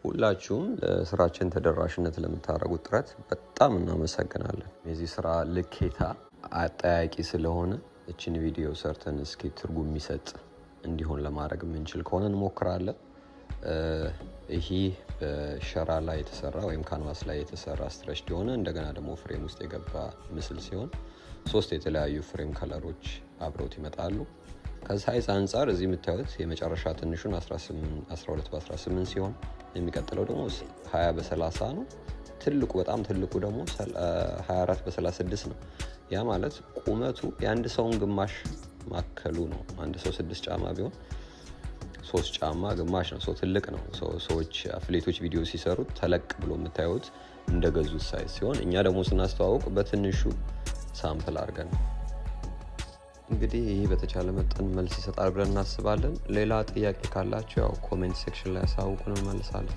ሁላችሁም ለስራችን ተደራሽነት ለምታደርጉት ጥረት በጣም እናመሰግናለን። የዚህ ስራ ልኬታ አጠያቂ ስለሆነ እችን ቪዲዮ ሰርተን እስኪ ትርጉም የሚሰጥ እንዲሆን ለማድረግ የምንችል ከሆነ እንሞክራለን። ይሄ በሸራ ላይ የተሰራ ወይም ካንቫስ ላይ የተሰራ ስትሬች የሆነ እንደገና ደግሞ ፍሬም ውስጥ የገባ ምስል ሲሆን 3 የተለያዩ ፍሬም ከለሮች አብረውት ይመጣሉ። ከሳይዝ አንፃር እዚህ የምታዩት የመጨረሻ ትንሹን 12 በ18 ሲሆን የሚቀጥለው ደግሞ 20 በ30 ነው። ትልቁ በጣም ትልቁ ደግሞ 24 በ36 ነው። ያ ማለት ቁመቱ የአንድ ሰውን ግማሽ ማከሉ ነው። አንድ ሰው 6 ጫማ ቢሆን 3 ጫማ ግማሽ ነው። ሰው ትልቅ ነው። ሰዎች አትሌቶች ቪዲዮ ሲሰሩት ተለቅ ብሎ የምታዩት እንደገዙት ሳይዝ ሲሆን እኛ ደግሞ ስናስተዋውቅ በትንሹ ሳምፕል አድርገን ነው። እንግዲህ ይህ በተቻለ መጠን መልስ ይሰጣል ብለን እናስባለን። ሌላ ጥያቄ ካላችሁ ያው ኮሜንት ሴክሽን ላይ ያሳውቁን፣ እንመልሳለን።